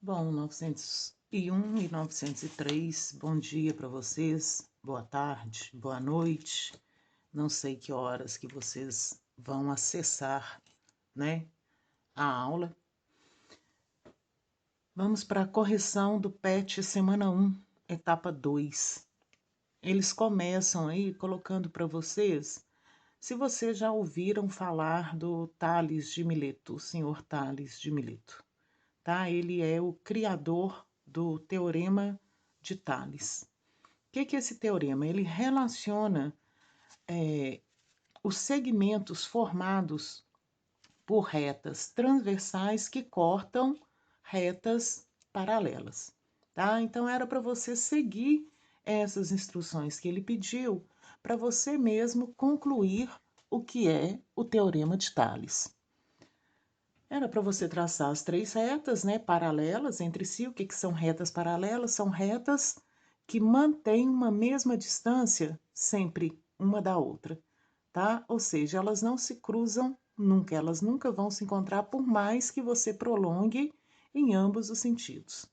Bom, 901 e 903, bom dia para vocês, boa tarde, boa noite. Não sei que horas que vocês vão acessar, né, a aula. Vamos para a correção do PET semana 1, etapa 2. Eles começam aí colocando para vocês, se vocês já ouviram falar do Tales de Mileto, o senhor Tales de Mileto. Tá? Ele é o criador do Teorema de Tales. O que é esse teorema? Ele relaciona os segmentos formados por retas transversais que cortam retas paralelas. Tá? Então, era para você seguir essas instruções que ele pediu para você mesmo concluir o que é o Teorema de Tales. Era para você traçar as três retas, né, paralelas entre si. O que são retas paralelas? São retas que mantêm uma mesma distância sempre uma da outra, tá? Ou seja, elas não se cruzam nunca, elas nunca vão se encontrar por mais que você prolongue em ambos os sentidos.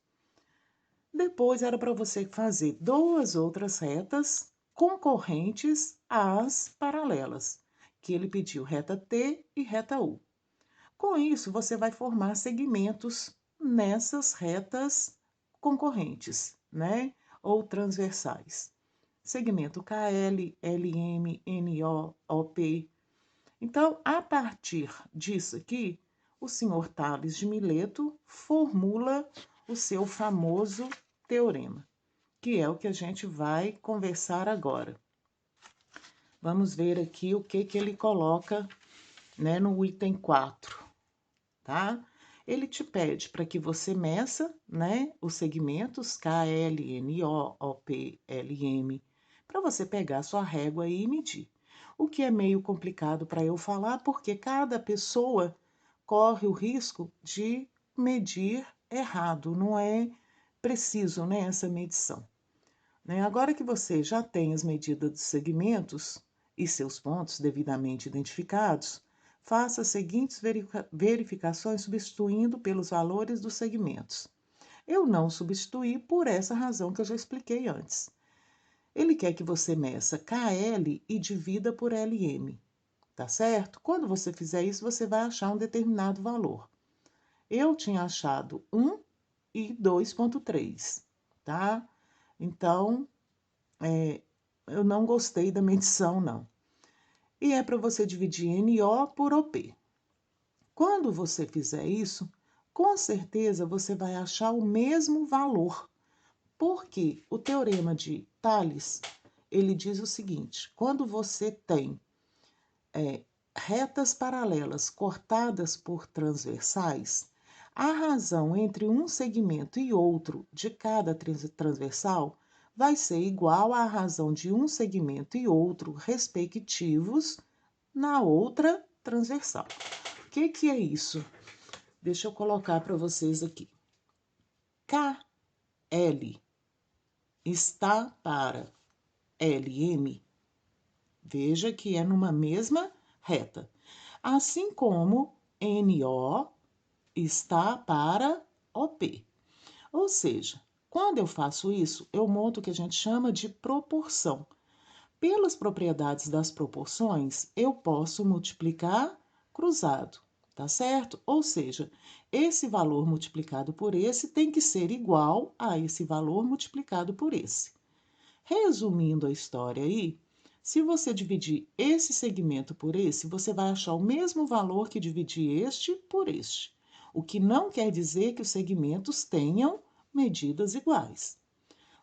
Depois era para você fazer duas outras retas concorrentes às paralelas, que ele pediu reta T e reta U. Com isso, você vai formar segmentos nessas retas concorrentes, né? Ou transversais. Segmento KL, LM, NO, OP. Então, a partir disso aqui, o senhor Tales de Mileto formula o seu famoso teorema, que é o que a gente vai conversar agora. Vamos ver aqui o que ele coloca, né, no item 4. Tá? Ele te pede para que você meça, né, os segmentos KL, NO, OP, LM, para você pegar a sua régua e medir. O que é meio complicado para eu falar, porque cada pessoa corre o risco de medir errado, não é preciso, né, essa medição. Né? Agora que você já tem as medidas dos segmentos e seus pontos devidamente identificados, faça as seguintes verificações substituindo pelos valores dos segmentos. Eu não substituí por essa razão que eu já expliquei antes. Ele quer que você meça KL e divida por LM, tá certo? Quando você fizer isso, você vai achar um determinado valor. Eu tinha achado 1 e 2,3, tá? Então, eu não gostei da medição, não. E é para você dividir NO por OP. Quando você fizer isso, com certeza você vai achar o mesmo valor, porque o teorema de Tales, ele diz o seguinte, quando você tem retas paralelas cortadas por transversais, a razão entre um segmento e outro de cada transversal vai ser igual à razão de um segmento e outro respectivos na outra transversal. O que é isso? Deixa eu colocar para vocês aqui. KL está para LM, veja que é numa mesma reta. Assim como NO está para OP. Ou seja, quando eu faço isso, eu monto o que a gente chama de proporção. Pelas propriedades das proporções, eu posso multiplicar cruzado, tá certo? Ou seja, esse valor multiplicado por esse tem que ser igual a esse valor multiplicado por esse. Resumindo a história aí, se você dividir esse segmento por esse, você vai achar o mesmo valor que dividir este por este, o que não quer dizer que os segmentos tenham medidas iguais.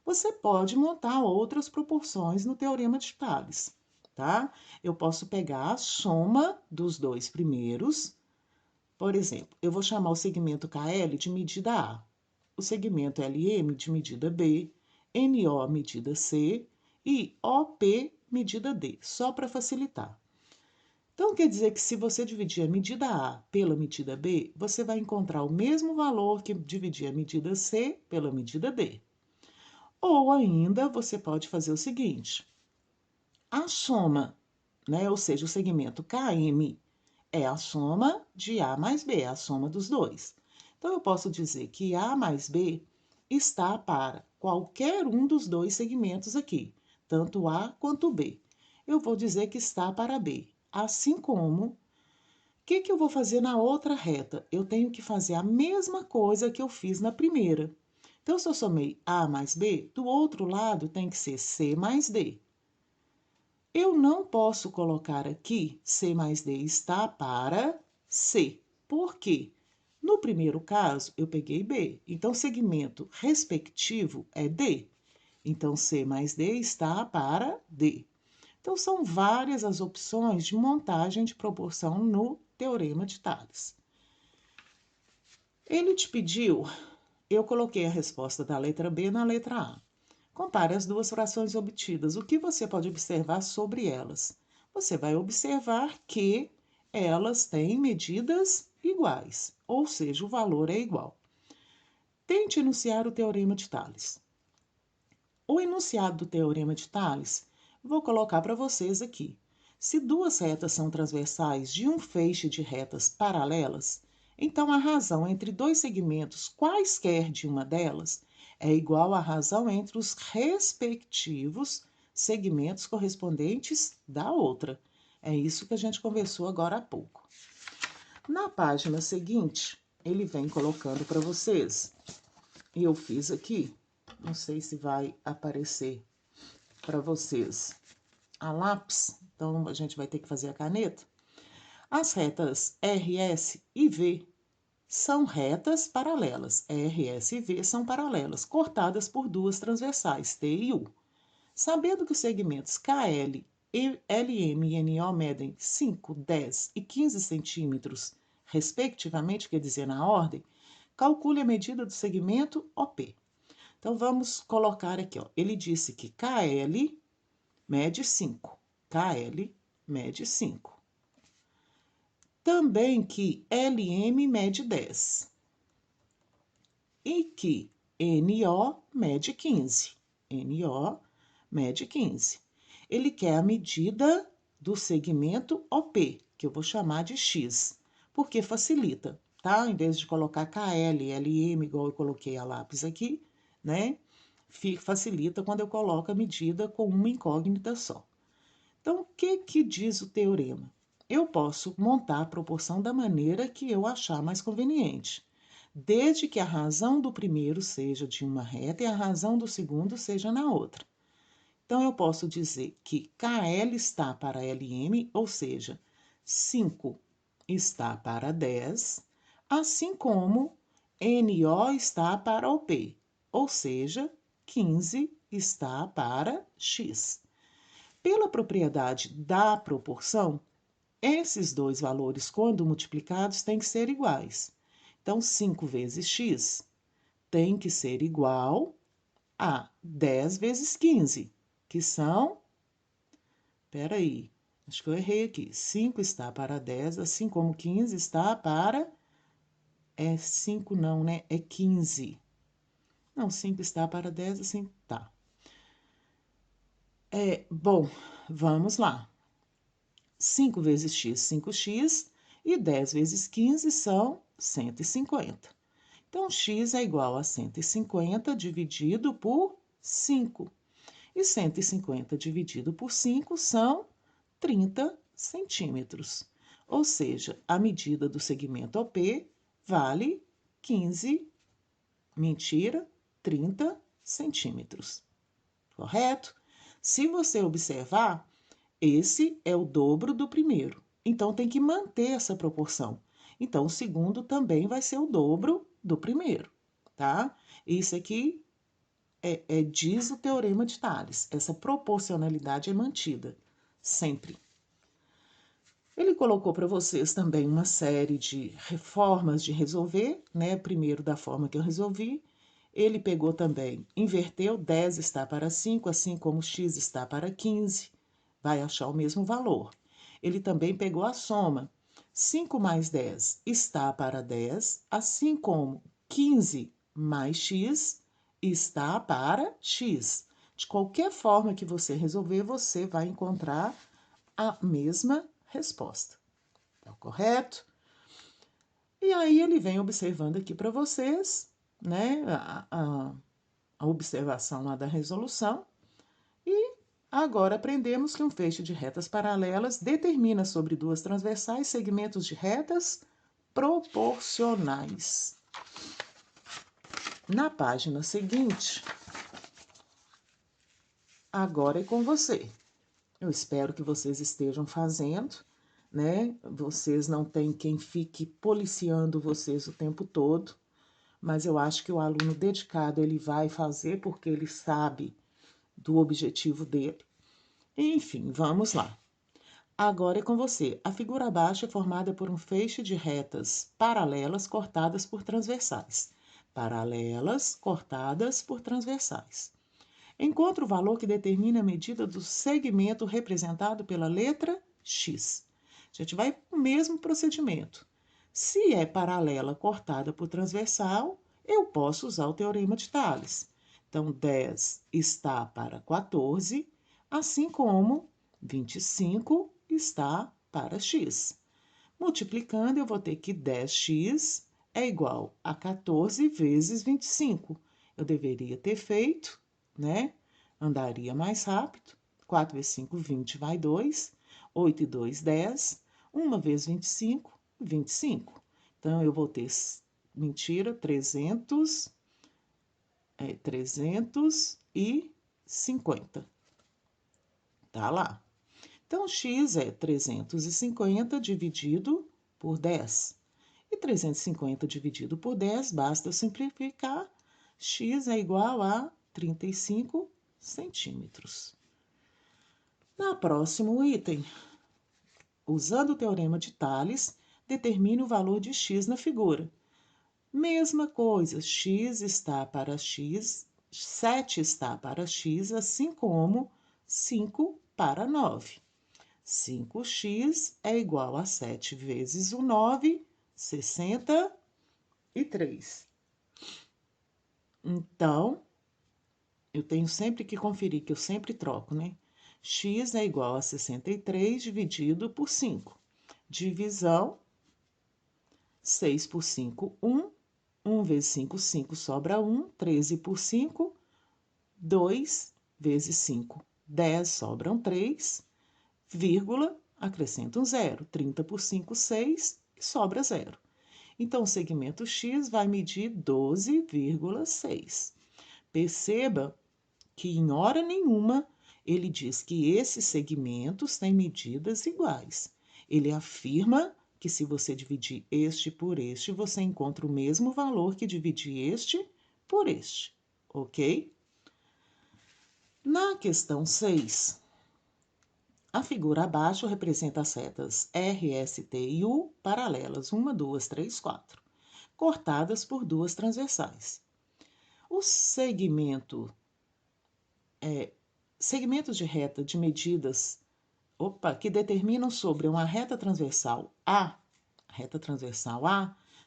Você pode montar outras proporções no teorema de Tales, tá? Eu posso pegar a soma dos dois primeiros. Por exemplo, eu vou chamar o segmento KL de medida A, o segmento LM de medida B, NO medida C e OP medida D, só para facilitar. Então, quer dizer que se você dividir a medida A pela medida B, você vai encontrar o mesmo valor que dividir a medida C pela medida D. Ou ainda, você pode fazer o seguinte, a soma, né, ou seja, o segmento KM é a soma de A mais B, é a soma dos dois. Então, eu posso dizer que A mais B está para qualquer um dos dois segmentos aqui, tanto A quanto B. Eu vou dizer que está para B. Assim como, o que eu vou fazer na outra reta? Eu tenho que fazer a mesma coisa que eu fiz na primeira. Então, se eu somei A mais B, do outro lado tem que ser C mais D. Eu não posso colocar aqui C mais D está para C. Por quê? No primeiro caso, eu peguei B. Então, o segmento respectivo é D. Então, C mais D está para D. Então, são várias as opções de montagem de proporção no Teorema de Tales. Ele te pediu, eu coloquei a resposta da letra B na letra A. Compare as duas frações obtidas. O que você pode observar sobre elas? Você vai observar que elas têm medidas iguais, ou seja, o valor é igual. Tente enunciar o Teorema de Tales. O enunciado do Teorema de Tales, vou colocar para vocês aqui. Se duas retas são transversais de um feixe de retas paralelas, então a razão entre dois segmentos quaisquer de uma delas é igual à razão entre os respectivos segmentos correspondentes da outra. É isso que a gente conversou agora há pouco. Na página seguinte, ele vem colocando para vocês, e eu fiz aqui, não sei se vai aparecer para vocês a lápis, então a gente vai ter que fazer a caneta. As retas RS e V são retas paralelas. RS e V são paralelas, cortadas por duas transversais, T e U. Sabendo que os segmentos KL, LM e NO medem 5, 10 e 15 centímetros, respectivamente, quer dizer, na ordem, calcule a medida do segmento OP. Então, vamos colocar aqui, ó. Ele disse que KL mede 5. KL mede 5. Também que LM mede 10. E que NO mede 15. NO mede 15. Ele quer a medida do segmento OP, que eu vou chamar de X, porque facilita, tá? Em vez de colocar KL, LM, igual eu coloquei a lápis aqui, né? Facilita quando eu coloco a medida com uma incógnita só. Então, o que diz o teorema? Eu posso montar a proporção da maneira que eu achar mais conveniente, desde que a razão do primeiro seja de uma reta e a razão do segundo seja na outra. Então, eu posso dizer que KL está para LM, ou seja, 5 está para 10, assim como NO está para OP, ou seja, 15 está para X. Pela propriedade da proporção, esses dois valores, quando multiplicados, têm que ser iguais. Então, 5 vezes x tem que ser igual a 10 vezes 15, que são... Espera aí, acho que eu errei aqui. 5 está para 10, assim como 15 está para... É 5 não, né? É 15. Não, 5 está para 10, assim, tá. Bom, vamos lá. 5 vezes x, 5x, e 10 vezes 15 são 150. Então, x é igual a 150 dividido por 5. E 150 dividido por 5 são 30 centímetros. Ou seja, a medida do segmento OP vale 30 centímetros. Correto? Se você observar, esse é o dobro do primeiro. Então, tem que manter essa proporção. Então, o segundo também vai ser o dobro do primeiro, tá? Isso aqui diz o Teorema de Tales. Essa proporcionalidade é mantida, sempre. Ele colocou para vocês também uma série de formas de resolver, né? Primeiro, da forma que eu resolvi. Ele pegou também, inverteu, 10 está para 5, assim como x está para 15. Vai achar o mesmo valor. Ele também pegou a soma. 5 mais 10 está para 10, assim como 15 mais x está para x. De qualquer forma que você resolver, você vai encontrar a mesma resposta. Tá correto? E aí ele vem observando aqui para vocês, né, a observação lá da resolução. E agora aprendemos que um feixe de retas paralelas determina sobre duas transversais segmentos de retas proporcionais. Na página seguinte, agora é com você. Eu espero que vocês estejam fazendo, né? Vocês não têm quem fique policiando vocês o tempo todo, mas eu acho que o aluno dedicado ele vai fazer porque ele sabe do objetivo dele. Enfim, vamos lá. Agora é com você. A figura abaixo é formada por um feixe de retas paralelas cortadas por transversais. Paralelas cortadas por transversais. Encontre o valor que determina a medida do segmento representado pela letra X. A gente vai para o mesmo procedimento. Se é paralela cortada por transversal, eu posso usar o teorema de Tales. Então, 10 está para 14, assim como 25 está para x. Multiplicando, eu vou ter que 10x é igual a 14 vezes 25. Eu deveria ter feito, né? Andaria mais rápido. 4 vezes 5, 20, vai 2. 8 e 2, 10. 1 vezes 25, 25. Então, eu vou ter, mentira, 350. Tá lá. Então, x é 350 dividido por 10. E 350 dividido por 10, basta eu simplificar, x é igual a 35 centímetros. No próximo item, usando o teorema de Tales, determine o valor de x na figura. Mesma coisa, x está para x, 7 está para x, assim como 5 para 9. 5x é igual a 7 vezes o 9, 63. Então, eu tenho sempre que conferir, que eu sempre troco, né? X é igual a 63 dividido por 5. Divisão, 6 por 5, 1. 1 vezes 5, 5 sobra 1. 13 por 5, 2 vezes 5, 10 sobram 3. Vírgula, acrescenta um zero. 30 por 5, 6, e sobra zero. Então, o segmento X vai medir 12,6. Perceba que em hora nenhuma ele diz que esses segmentos têm medidas iguais. Ele afirma que se você dividir este por este, você encontra o mesmo valor que dividir este por este, ok? Na questão 6, a figura abaixo representa as retas R, S, T e U paralelas, 1, 2, 3, 4, cortadas por duas transversais. O segmentos de reta de medidas, que determinam sobre uma reta transversal A,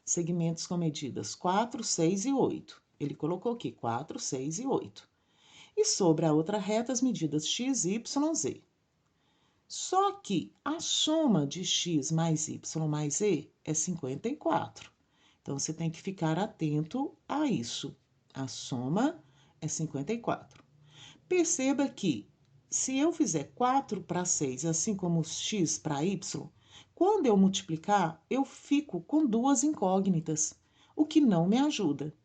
segmentos com medidas 4, 6 e 8. Ele colocou aqui 4, 6 e 8. E sobre a outra reta, as medidas x, y, z. Só que a soma de x mais y mais z é 54. Então, você tem que ficar atento a isso. A soma é 54. Perceba que, se eu fizer 4 para 6, assim como x para y, quando eu multiplicar, eu fico com duas incógnitas, o que não me ajuda.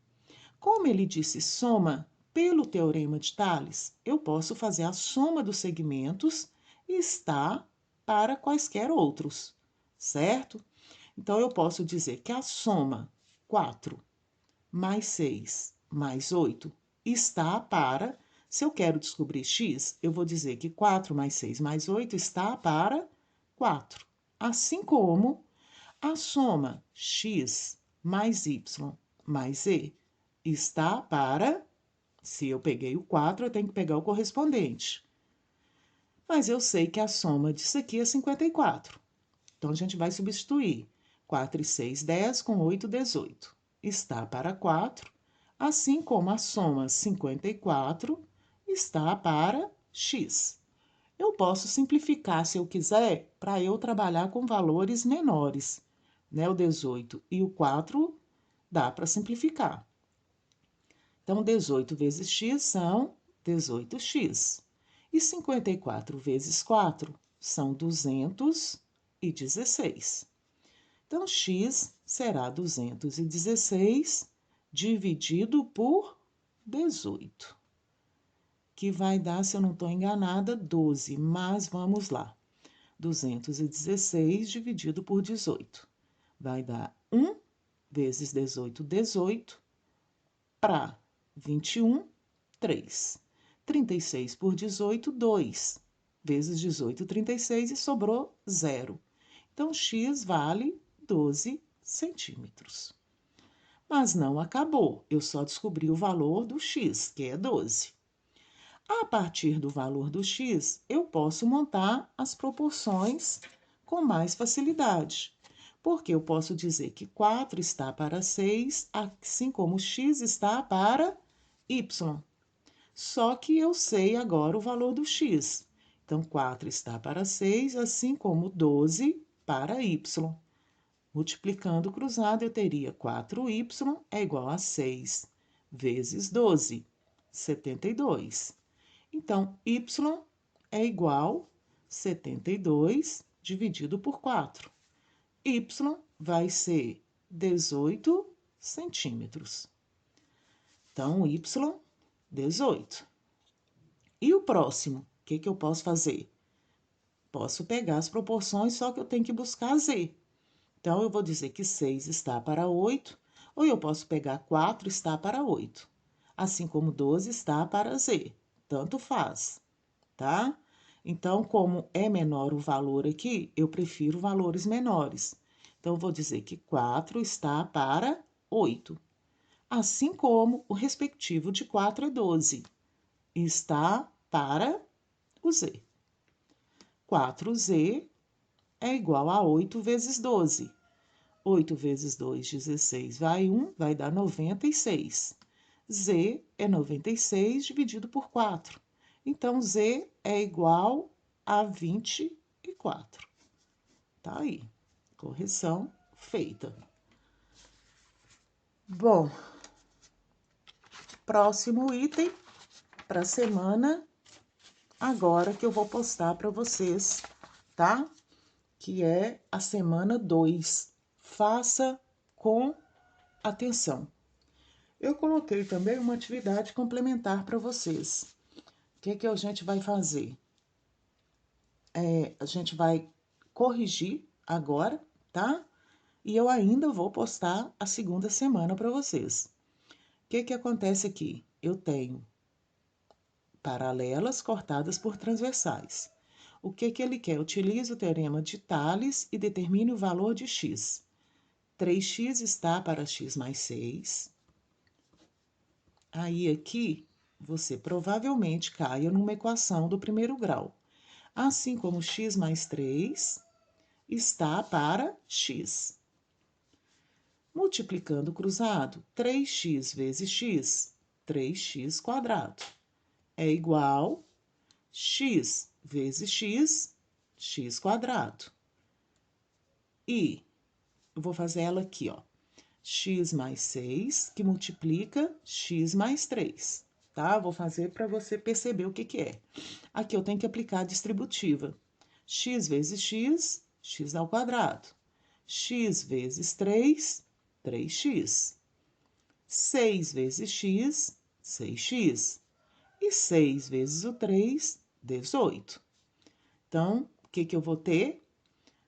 Como ele disse soma pelo teorema de Tales, eu posso fazer a soma dos segmentos e está para quaisquer outros, certo? Então, eu posso dizer que a soma 4 mais 6 mais 8 está para... Se eu quero descobrir x, eu vou dizer que 4 mais 6 mais 8 está para 4. Assim como a soma x mais y mais z está para... Se eu peguei o 4, eu tenho que pegar o correspondente. Mas eu sei que a soma disso aqui é 54. Então, a gente vai substituir 4 e 6, 10, com 8, 18. Está para 4, assim como a soma 54 está para x. Eu posso simplificar, se eu quiser, para eu trabalhar com valores menores. né? O 18 e o 4 dá para simplificar. Então, 18 vezes x são 18x. E 54 vezes 4 são 216. Então, x será 216 dividido por 18, que vai dar, se eu não estou enganada, 12. Mas vamos lá. 216 dividido por 18. Vai dar 1 vezes 18, 18, para 21, 3. 36 por 18, 2. Vezes 18, 36 e sobrou 0. Então, x vale 12 centímetros. Mas não acabou, eu só descobri o valor do x, que é 12. A partir do valor do x, eu posso montar as proporções com mais facilidade. Porque eu posso dizer que 4 está para 6, assim como x está para y. Só que eu sei agora o valor do x. Então, 4 está para 6, assim como 12 para y. Multiplicando o cruzado, eu teria 4y é igual a 6 vezes 12, 72. Então, y é igual a 72 dividido por 4. Y vai ser 18 centímetros. Então, y, 18. E o próximo, o que eu posso fazer? Posso pegar as proporções, só que eu tenho que buscar z. Então, eu vou dizer que 6 está para 8, ou eu posso pegar 4 está para 8. Assim como 12 está para z. Tanto faz, tá? Então, como é menor o valor aqui, eu prefiro valores menores. Então, eu vou dizer que 4 está para 8. Assim como o respectivo de 4 é 12. Está para o z. 4z é igual a 8 vezes 12. 8 vezes 2, 16, vai 1, vai dar 96. Z é 96 dividido por 4. Então, Z é igual a 24. Tá aí. Correção feita. Bom, próximo item para a semana, agora que eu vou postar para vocês, tá? Que é a semana 2. Faça com atenção. Eu coloquei também uma atividade complementar para vocês. O que a gente vai fazer? A gente vai corrigir agora, tá? E eu ainda vou postar a segunda semana para vocês. O que acontece aqui? Eu tenho paralelas cortadas por transversais. O que ele quer? Utilize o teorema de Tales e determine o valor de x. 3x está para x mais 6. Aí, aqui, você provavelmente caia numa equação do primeiro grau. Assim como x mais 3 está para x. Multiplicando o cruzado, 3x vezes x, 3x quadrado, é igual x vezes x, x quadrado. E eu vou fazer ela aqui, ó. X mais 6, que multiplica x mais 3, tá? Vou fazer para você perceber o que é. Aqui eu tenho que aplicar a distributiva. X vezes x, x ao quadrado. X vezes 3, 3x. 6 vezes x, 6x. E 6 vezes o 3, 18. Então, o que eu vou ter?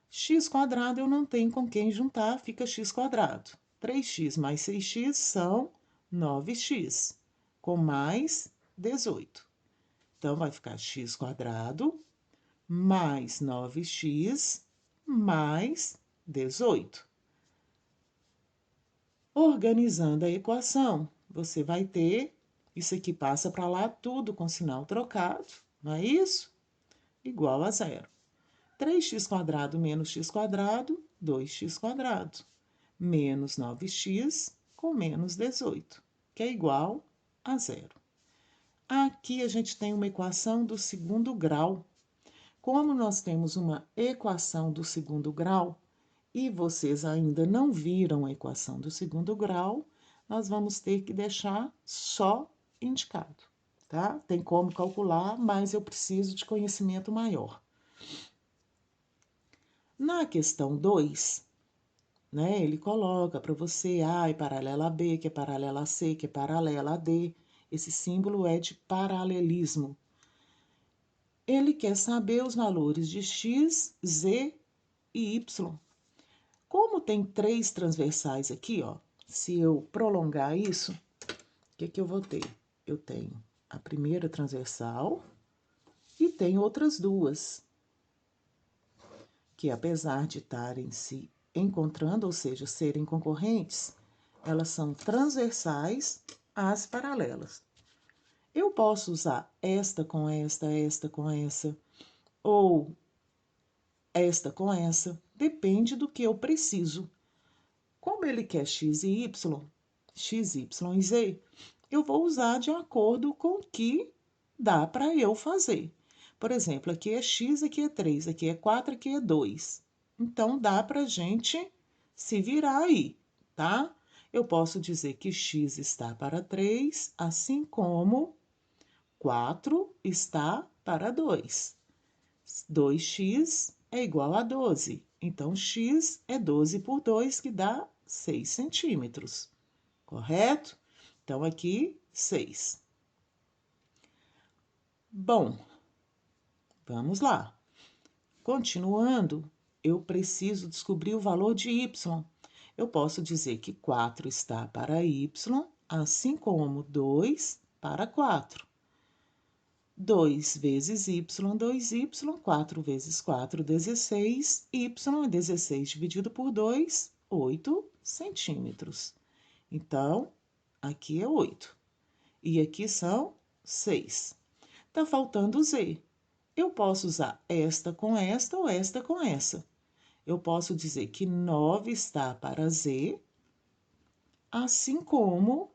X quadrado eu não tenho com quem juntar, fica x quadrado. 3x mais 6x são 9x, com mais 18. Então, vai ficar x quadrado mais 9x mais 18. Organizando a equação, você vai ter, isso aqui passa para lá tudo com sinal trocado, não é isso? Igual a zero. 3x quadrado menos x quadrado, 2x quadrado. Menos 9x com menos 18, que é igual a zero. Aqui a gente tem uma equação do segundo grau. Como nós temos uma equação do segundo grau, e vocês ainda não viram a equação do segundo grau, nós vamos ter que deixar só indicado, tá? Tem como calcular, mas eu preciso de conhecimento maior. Na questão 2, né, ele coloca para você A é paralela a B, que é paralela a C, que é paralela a D. Esse símbolo é de paralelismo. Ele quer saber os valores de x, z e y. Como tem 3 transversais aqui, ó, se eu prolongar isso, o que eu vou ter? Eu tenho a primeira transversal e tenho outras duas, que apesar de estarem se encontrando, ou seja, serem concorrentes, elas são transversais às paralelas. Eu posso usar esta com esta, esta com essa, ou esta com essa, depende do que eu preciso. Como ele quer x e y, x, y e z, eu vou usar de acordo com o que dá para eu fazer. Por exemplo, aqui é x, aqui é 3, aqui é 4, aqui é 2. Então, dá para a gente se virar aí, tá? Eu posso dizer que x está para 3, assim como 4 está para 2. 2x é igual a 12. Então, x é 12 por 2, que dá 6 centímetros, correto? Então, aqui, 6. Bom, vamos lá. Continuando, eu preciso descobrir o valor de y. Eu posso dizer que 4 está para y, assim como 2 para 4. 2 vezes y, 2y, 4 vezes 4, 16, y é 16 dividido por 2, 8 centímetros. Então, aqui é 8. E aqui são 6. Tá faltando z. Eu posso usar esta com esta ou esta com essa. Eu posso dizer que 9 está para z, assim como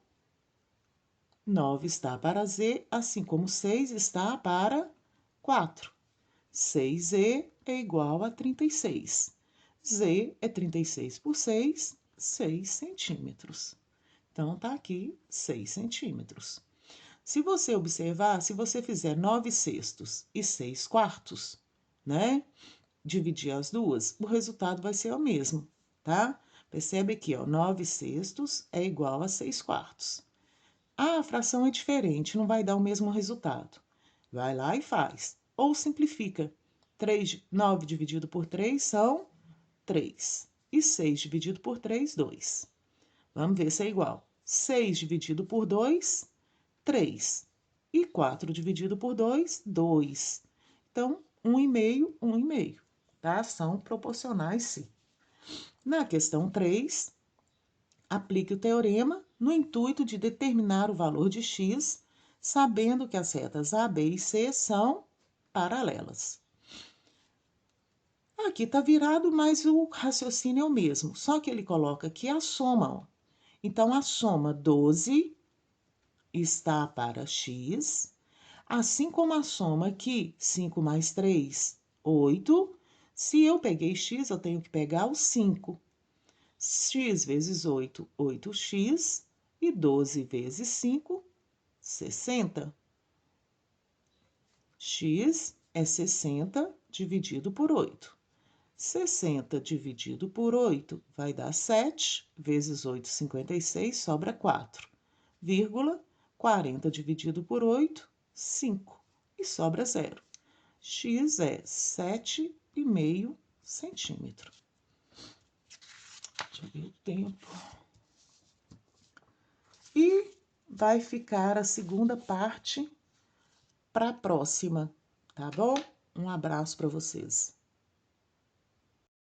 9 está para z, assim como 6 está para 4. 6z é igual a 36. Z é 36 por 6, 6 centímetros. Então, tá aqui 6 centímetros. Se você observar, se você fizer 9 sextos e 6 quartos, né? Dividir as duas, o resultado vai ser o mesmo, tá? Percebe aqui, ó, 9 sextos é igual a 6 quartos. Ah, a fração é diferente, não vai dar o mesmo resultado. Vai lá e faz. Ou simplifica. 9 dividido por 3 são 3. E 6 dividido por 3, 2. Vamos ver se é igual. 6 dividido por 2, 3. E 4 dividido por 2, 2. Então, 1,5, 1,5. Tá? São proporcionais, sim. Na questão 3, aplique o teorema no intuito de determinar o valor de x, sabendo que as retas A, B e C são paralelas. Aqui está virado, mas o raciocínio é o mesmo, só que ele coloca aqui a soma, ó. Então, a soma 12 está para x, assim como a soma aqui, 5 mais 3, 8. Se eu peguei x, eu tenho que pegar o 5. X vezes 8, 8x, e 12 vezes 5, 60. X é 60 dividido por 8. 60 dividido por 8 vai dar 7, vezes 8, 56, sobra 4, vírgula, 40 dividido por 8, 5, e sobra 0. X é 7,5 centímetro. Deixa eu ver o tempo. E vai ficar a segunda parte para a próxima, tá bom? Um abraço para vocês.